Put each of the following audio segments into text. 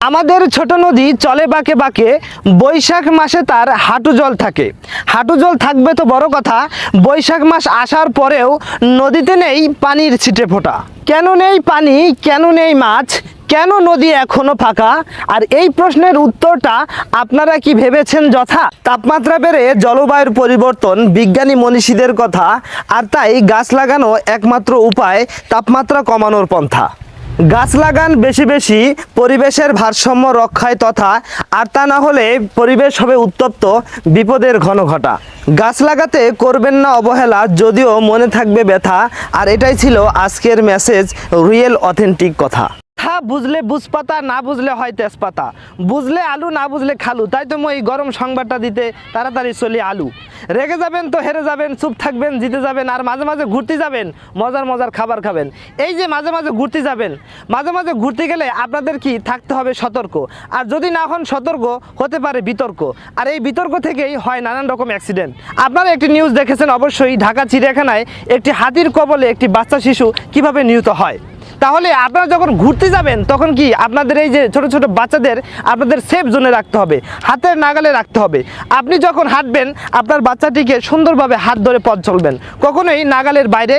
আমাদের ছোট নদী চলে বাঁকে বাঁকে, বৈশাখ মাসে তার হাঁটু জল থাকে। হাঁটু জল থাকবে তো বড় কথা, বৈশাখ মাস আসার পরেও নদীতে নেই পানির ছিটে ফোঁটা। কেন নেই পানি, কেন নেই মাছ, কেন নদী এখনো ফাঁকা? আর এই প্রশ্নের উত্তরটা আপনারা কি ভেবেছেন যথা? তাপমাত্রা বেড়ে জলবায়ুর পরিবর্তন, বিজ্ঞানী মনীষীদের কথা, আর তাই গাছ লাগানো একমাত্র উপায় তাপমাত্রা কমানোর পন্থা। গাছ লাগান বেশি বেশি, পরিবেশের ভারসাম্য রক্ষায় তথা, আর তা না হলে পরিবেশ হবে উত্তপ্ত, বিপদের ঘন ঘটা। গাছ লাগাতে করবেন না অবহেলা, যদিও মনে থাকবে ব্যথা। আর এটাই ছিল আজকের মেসেজ, রিয়েল অথেন্টিক কথা। বুঝলে বুঝপাতা, না বুঝলে হয় তেজপাতা, বুঝলে আলু, না বুঝলে খালু। তাই তো এই গরম সংবাদটা দিতে তাড়াতাড়ি চলি আলু। রেগে যাবেন তো হেরে যাবেন, চুপ থাকবেন জিতে যাবেন, আর মাঝে মাঝে ঘুরতে যাবেন, মজার মজার খাবার খাবেন। এই যে মাঝে মাঝে ঘুরতে যাবেন, মাঝে মাঝে ঘুরতে গেলে আপনাদের কি থাকতে হবে সতর্ক। আর যদি না হন সতর্ক, হতে পারে বিতর্ক। আর এই বিতর্ক থেকেই হয় নানান রকম অ্যাক্সিডেন্ট। আপনারা একটি নিউজ দেখেছেন অবশ্যই, ঢাকা চিড়িয়াখানায় একটি হাতির কবলে একটি বাচ্চা শিশু কিভাবে নিহত হয়। তাহলে আপনারা যখন ঘুরতে যাবেন তখন কি আপনাদের এই যে ছোট ছোট বাচ্চাদের আপনাদের সেফ জোনে রাখতে হবে, হাতের নাগালে রাখতে হবে। আপনি যখন হাঁটবেন আপনার বাচ্চাটিকে সুন্দরভাবে হাত ধরে পথ চলবেন, কখনোই নাগালের বাইরে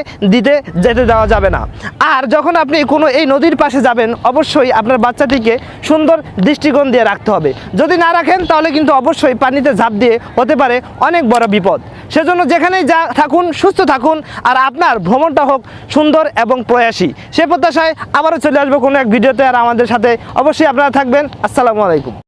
যেতে দেওয়া যাবে না। আর যখন আপনি কোনো এই নদীর পাশে যাবেন, অবশ্যই আপনার বাচ্চাটিকে সুন্দর দৃষ্টিকোণ দিয়ে রাখতে হবে। যদি না রাখেন তাহলে কিন্তু অবশ্যই পানিতে ঝাঁপ দিয়ে হতে পারে অনেক বড় বিপদ। সেজন্য যেখানেই থাকুন সুস্থ থাকুন, আর আপনার ভ্রমণটা হোক সুন্দর এবং প্রয়াসী। সে প্রত্যাশায় আবারও চলে আসবো কোনো এক ভিডিওতে। আর আমাদের সাথে অবশ্যই আপনারা থাকবেন। আসসালামু আলাইকুম।